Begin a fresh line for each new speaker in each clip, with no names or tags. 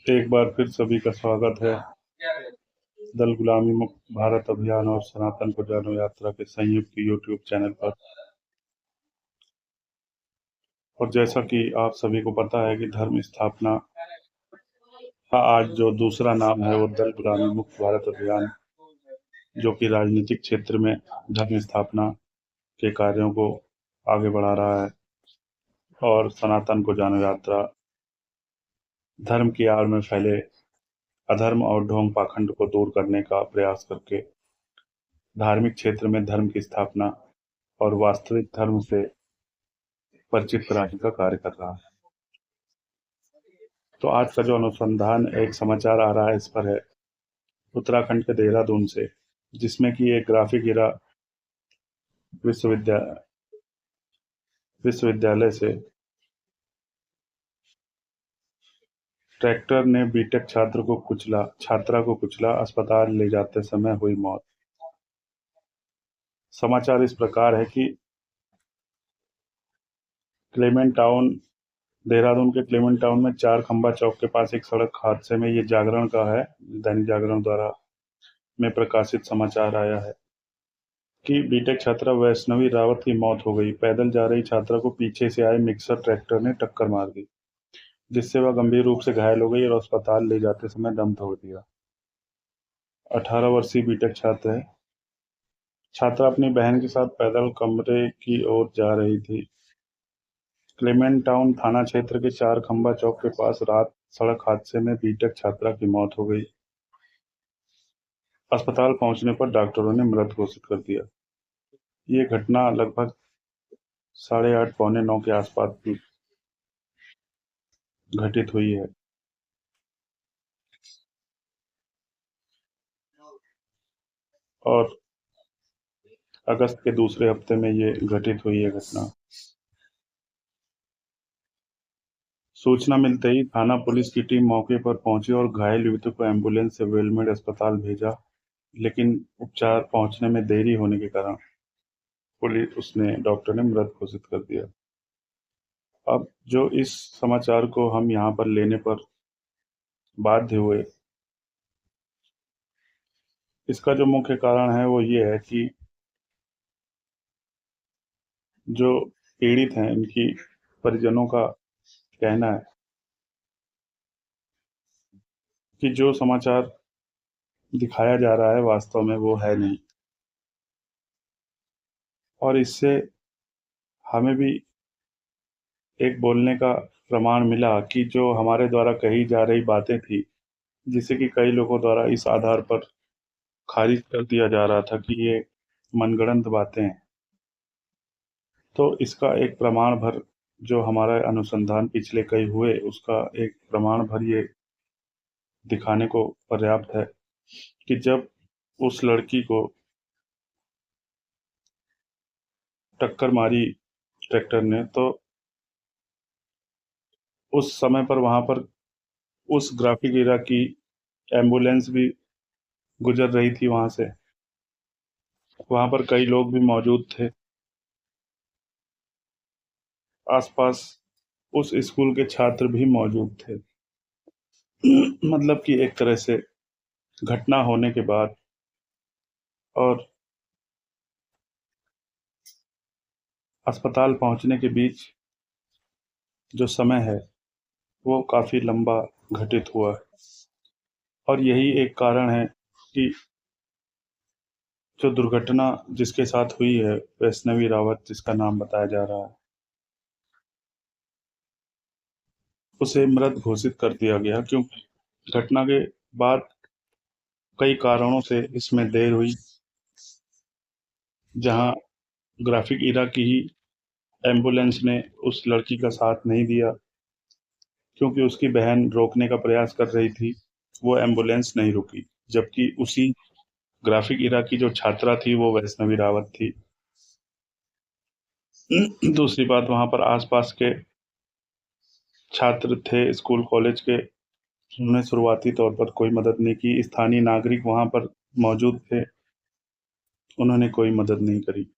एक बार फिर सभी का स्वागत है दल गुलामी मुक्त भारत अभियान और सनातन को जानो यात्रा के संयुक्त यूट्यूब चैनल पर। और जैसा कि आप सभी को पता है कि धर्म स्थापना का आज जो दूसरा नाम है वो दल गुलामी मुक्त भारत अभियान, जो कि राजनीतिक क्षेत्र में धर्म स्थापना के कार्यों को आगे बढ़ा रहा है। और सनातन को जानो यात्रा धर्म की आड़ में फैले अधर्म और ढोंग पाखंड को दूर करने का प्रयास करके धार्मिक क्षेत्र में धर्म की स्थापना और वास्तविक धर्म से परिचित कराने का कार्य कर रहा है। तो आज का जो अनुसंधान एक समाचार आ रहा है इस पर है उत्तराखंड के देहरादून से, जिसमें कि एक ग्राफिक हीरा विश्वविद्यालय विश्वविद्यालय से ट्रैक्टर ने बीटेक छात्रा को कुचला, अस्पताल ले जाते समय हुई मौत। समाचार इस प्रकार है कि क्लेमेंट टाउन देहरादून के क्लेमेंट टाउन में चार खंबा चौक के पास एक सड़क हादसे में, ये जागरण का है, दैनिक जागरण द्वारा में प्रकाशित समाचार आया है कि बीटेक छात्रा वैष्णवी रावत की मौत हो गई। पैदल जा रही छात्रा को पीछे से आए मिक्सर ट्रैक्टर ने टक्कर मार दी, जिससे वह गंभीर रूप से घायल हो गई और अस्पताल ले जाते समय दम तोड़ दिया। 18 वर्षीय बीटेक छात्रा अपनी बहन के साथ पैदल कमरे की ओर जा रही थी। क्लेमेंट टाउन थाना क्षेत्र के चार खंबा चौक के पास रात सड़क हादसे में बीटेक छात्रा की मौत हो गई। अस्पताल पहुंचने पर डॉक्टरों ने मृत घोषित कर दिया। ये घटना लगभग 8:30 पौने 9 के आसपास की घटित हुई है। और अगस्त के दूसरे हफ्ते में ये घटित हुई है घटना। सूचना मिलते ही थाना पुलिस की टीम मौके पर पहुंची और घायल युवती को एम्बुलेंस से वेलमेड अस्पताल भेजा, लेकिन उपचार पहुंचने में देरी होने के कारण डॉक्टर ने मृत घोषित कर दिया। अब जो इस समाचार को हम यहाँ पर लेने पर बाध्य हुए, इसका जो मुख्य कारण है वो ये है कि जो पीड़ित हैं इनकी परिजनों का कहना है कि जो समाचार दिखाया जा रहा है वास्तव में वो है नहीं। और इससे हमें भी एक बोलने का प्रमाण मिला कि जो हमारे द्वारा कही जा रही बातें थी, जिसे कि कई लोगों द्वारा इस आधार पर खारिज कर दिया जा रहा था कि ये मनगढ़ंत बातें हैं, तो इसका एक प्रमाण भर जो हमारा अनुसंधान पिछले कई हुए उसका एक प्रमाण भर ये दिखाने को पर्याप्त है कि जब उस लड़की को टक्कर मारी ट्रैक्टर ने, तो उस समय पर वहां पर उस ग्राफिक एरा की एम्बुलेंस भी गुजर रही थी वहां से। वहां पर कई लोग भी मौजूद थे आसपास, उस स्कूल के छात्र भी मौजूद थे। मतलब कि एक तरह से घटना होने के बाद और अस्पताल पहुंचने के बीच जो समय है वो काफी लंबा घटित हुआ है। और यही एक कारण है कि जो दुर्घटना जिसके साथ हुई है, वैष्णवी रावत जिसका नाम बताया जा रहा है, उसे मृत घोषित कर दिया गया, क्योंकि घटना के बाद कई कारणों से इसमें देर हुई। जहां ग्राफिक इरा की ही एम्बुलेंस ने उस लड़की का साथ नहीं दिया, क्योंकि उसकी बहन रोकने का प्रयास कर रही थी, वो एम्बुलेंस नहीं रुकी। जबकि उसी ग्राफिक इरा की जो छात्रा थी वो वैष्णवी रावत थी। दूसरी बात, वहां पर आसपास के छात्र थे स्कूल कॉलेज के, उन्होंने शुरुआती तौर पर कोई मदद नहीं की। स्थानीय नागरिक वहां पर मौजूद थे, उन्होंने कोई मदद नहीं करी।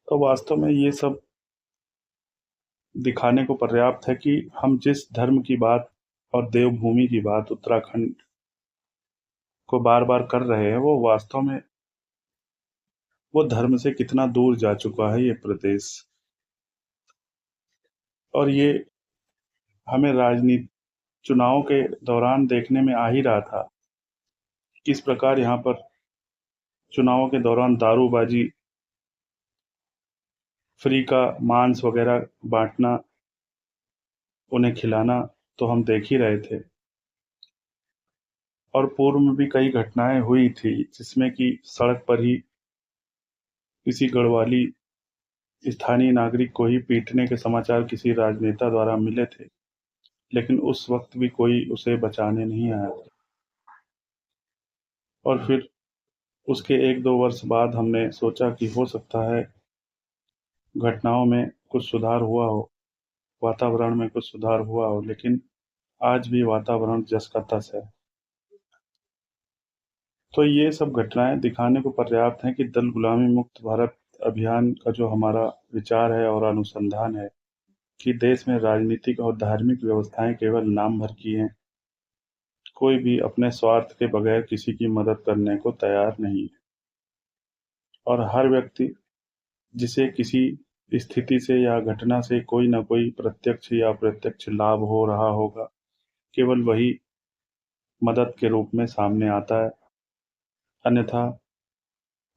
तो वास्तव में ये सब दिखाने को पर्याप्त है कि हम जिस धर्म की बात और देवभूमि की बात उत्तराखंड को बार-बार कर रहे हैं, वो वास्तव में वो धर्म से कितना दूर जा चुका है ये प्रदेश। और ये हमें राजनीति चुनाव के दौरान देखने में आ ही रहा था, किस प्रकार यहाँ पर चुनावों के दौरान दारूबाजी, फ्री का मांस वगैरह बाँटना, उन्हें खिलाना तो हम देख ही रहे थे। और पूर्व में भी कई घटनाएँ हुई थी, जिसमें कि सड़क पर ही किसी गढ़वाली स्थानीय नागरिक को ही पीटने के समाचार किसी राजनेता द्वारा मिले थे, लेकिन उस वक्त भी कोई उसे बचाने नहीं आया था। और फिर उसके 1-2 वर्ष बाद हमने सोचा कि हो सकता है घटनाओं में कुछ सुधार हुआ हो, वातावरण में कुछ सुधार हुआ हो, लेकिन आज भी वातावरण जस का तस है। तो ये सब घटनाएं दिखाने को पर्याप्त हैं कि दल गुलामी मुक्त भारत अभियान का जो हमारा विचार है और अनुसंधान है कि देश में राजनीतिक और धार्मिक व्यवस्थाएं केवल नाम भर की हैं। कोई भी अपने स्वार्थ के बगैर किसी की मदद करने को तैयार नहीं है। और हर व्यक्ति जिसे किसी स्थिति से या घटना से कोई न कोई प्रत्यक्ष या अप्रत्यक्ष लाभ हो रहा होगा, केवल वही मदद के रूप में सामने आता है। अन्यथा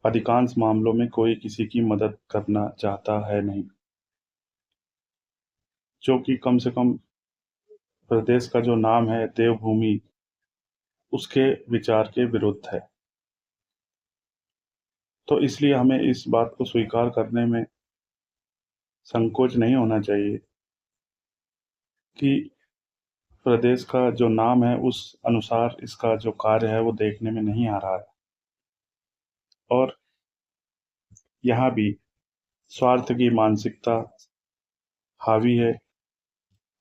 अधिकांश मामलों में कोई किसी की मदद करना चाहता है नहीं, जो कि कम से कम प्रदेश का जो नाम है देवभूमि, उसके विचार के विरुद्ध है। तो इसलिए हमें इस बात को स्वीकार करने में संकोच नहीं होना चाहिए कि प्रदेश का जो नाम है उस अनुसार इसका जो कार्य है वो देखने में नहीं आ रहा है। और यहाँ भी स्वार्थ की मानसिकता हावी है,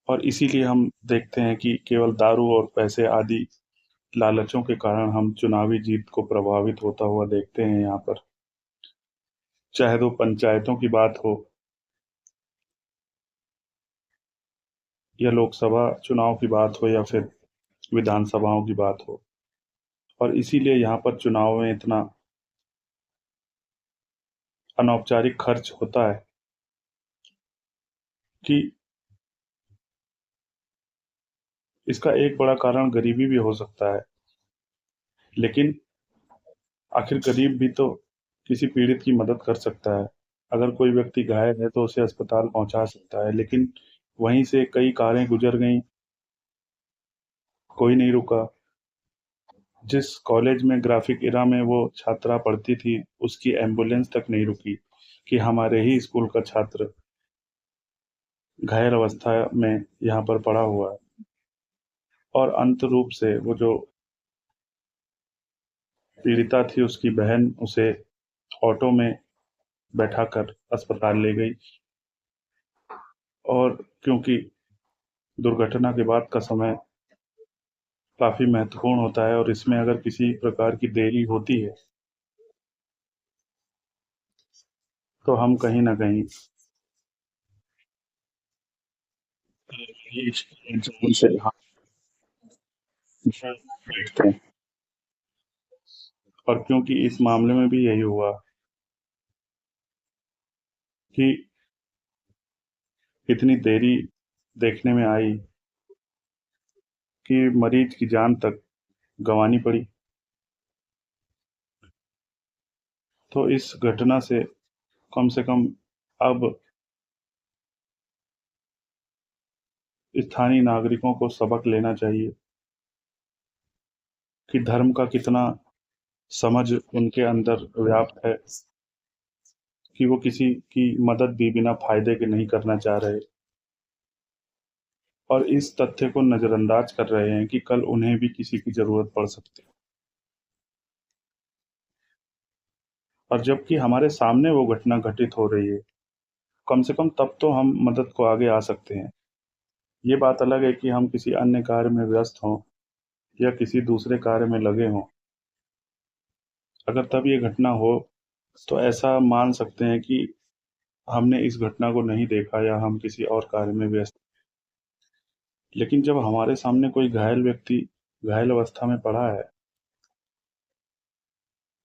और इसीलिए हम देखते हैं कि केवल दारू और पैसे आदि लालचों के कारण हम चुनावी जीत को प्रभावित होता हुआ देखते हैं यहाँ पर। चाहे तो पंचायतों की बात हो या लोकसभा चुनाव की बात हो या फिर विधानसभाओं की बात हो। और इसीलिए यहाँ पर चुनाव में इतना अनौपचारिक खर्च होता है कि इसका एक बड़ा कारण गरीबी भी हो सकता है। लेकिन आखिर गरीब भी तो किसी पीड़ित की मदद कर सकता है। अगर कोई व्यक्ति घायल है तो उसे अस्पताल पहुंचा सकता है, लेकिन वहीं से कई कारें गुजर गईं, कोई नहीं रुका। जिस कॉलेज में ग्राफिक इरा में वो छात्रा पढ़ती थी, उसकी एम्बुलेंस तक नहीं रुकी कि हमारे ही स्कूल का छात्र घायल अवस्था में यहाँ पर पड़ा हुआ है। और अंत रूप से वो जो पीड़िता थी, उसकी बहन उसे ऑटो में बैठाकर अस्पताल ले गई। और क्योंकि दुर्घटना के बाद का समय काफ़ी महत्वपूर्ण होता है और इसमें अगर किसी प्रकार की देरी होती है, तो हम कहीं न कहीं इस इंसान से हाथ बैठते हैं। और क्योंकि इस मामले में भी यही हुआ कि इतनी देरी देखने में आई कि मरीज की जान तक गंवानी पड़ी। तो इस घटना से कम अब स्थानीय नागरिकों को सबक लेना चाहिए कि धर्म का कितना समझ उनके अंदर व्याप्त है, कि वो किसी की मदद भी बिना फ़ायदे के नहीं करना चाह रहे, और इस तथ्य को नज़रअंदाज कर रहे हैं कि कल उन्हें भी किसी की ज़रूरत पड़ सकती है। और जबकि हमारे सामने वो घटना घटित हो रही है, कम से कम तब तो हम मदद को आगे आ सकते हैं। ये बात अलग है कि हम किसी अन्य कार्य में व्यस्त हों या किसी दूसरे कार्य में लगे हों। अगर तब ये घटना हो, तो ऐसा मान सकते हैं कि हमने इस घटना को नहीं देखा या हम किसी और कार्य में व्यस्त। लेकिन जब हमारे सामने कोई घायल व्यक्ति घायल अवस्था में पड़ा है,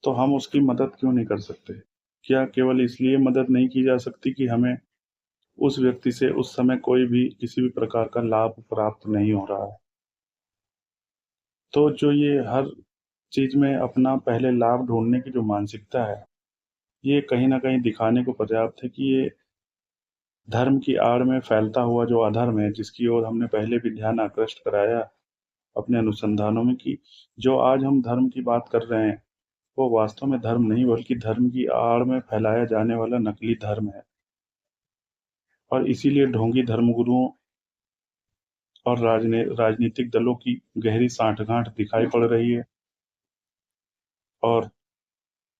तो हम उसकी मदद क्यों नहीं कर सकते? क्या केवल इसलिए मदद नहीं की जा सकती कि हमें उस व्यक्ति से उस समय कोई भी किसी भी प्रकार का लाभ प्राप्त नहीं हो रहा है? तो जो ये हर चीज़ में अपना पहले लाभ ढूँढने की जो मानसिकता है, ये कहीं न कहीं दिखाने को पर्याप्त है कि ये धर्म की आड़ में फैलता हुआ जो अधर्म है, जिसकी ओर हमने पहले भी ध्यान आकृष्ट कराया अपने अनुसंधानों में, कि जो आज हम धर्म की बात कर रहे हैं, वो वास्तव में धर्म नहीं बल्कि धर्म की आड़ में फैलाया जाने वाला नकली धर्म है। और इसीलिए ढोंगी धर्मगुरुओं और राजनीतिक दलों की गहरी साँठ-गाँठ दिखाई पड़ रही है, और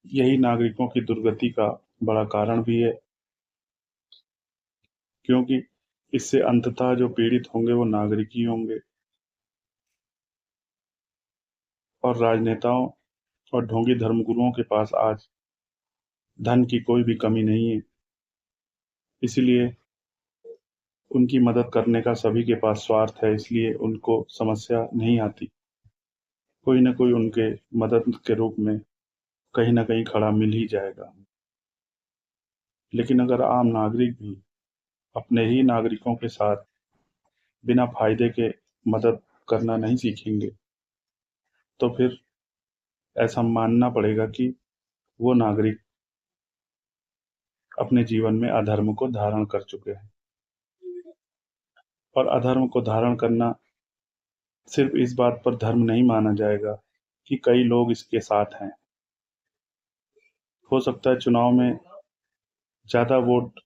यही नागरिकों की दुर्गति का बड़ा कारण भी है, क्योंकि इससे अंततः जो पीड़ित होंगे वो नागरिक ही होंगे। और राजनेताओं और ढोंगी धर्मगुरुओं के पास आज धन की कोई भी कमी नहीं है, इसलिए उनकी मदद करने का सभी के पास स्वार्थ है, इसलिए उनको समस्या नहीं आती। कोई न कोई उनके मदद के रूप में कहीं न कहीं खड़ा मिल ही जाएगा। लेकिन अगर आम नागरिक भी अपने ही नागरिकों के साथ बिना फ़ायदे के मदद करना नहीं सीखेंगे, तो फिर ऐसा मानना पड़ेगा कि वो नागरिक अपने जीवन में अधर्म को धारण कर चुके हैं। और अधर्म को धारण करना सिर्फ़ इस बात पर धर्म नहीं माना जाएगा कि कई लोग इसके साथ हैं। हो सकता है चुनाव में ज़्यादा वोट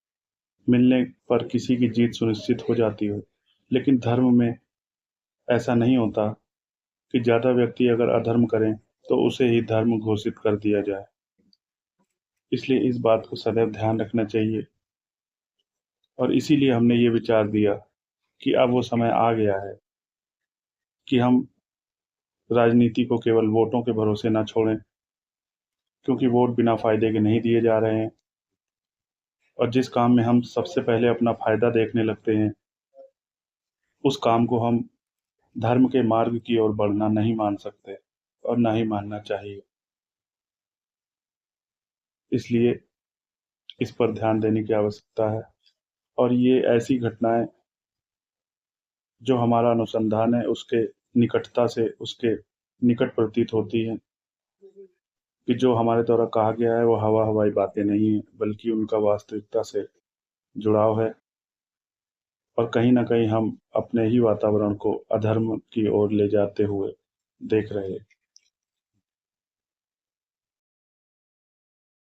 मिलने पर किसी की जीत सुनिश्चित हो जाती हो, लेकिन धर्म में ऐसा नहीं होता कि ज़्यादा व्यक्ति अगर अधर्म करें, तो उसे ही धर्म घोषित कर दिया जाए। इसलिए इस बात को सदैव ध्यान रखना चाहिए, और इसीलिए हमने ये विचार दिया कि अब वो समय आ गया है कि हम राजनीति को केवल वोटों के भरोसे ना छोड़ें, क्योंकि वोट बिना फ़ायदे के नहीं दिए जा रहे हैं। और जिस काम में हम सबसे पहले अपना फ़ायदा देखने लगते हैं, उस काम को हम धर्म के मार्ग की ओर बढ़ना नहीं मान सकते, और ना ही मानना चाहिए। इसलिए इस पर ध्यान देने की आवश्यकता है, और ये ऐसी घटनाएँ जो हमारा अनुसंधान है उसके निकटता से उसके निकट प्रतीत होती हैं, कि जो हमारे द्वारा कहा गया है वो हवा-हवाई बातें नहीं हैं, बल्कि उनका वास्तविकता से जुड़ाव है। और कहीं न कहीं हम अपने ही वातावरण को अधर्म की ओर ले जाते हुए देख रहे हैं।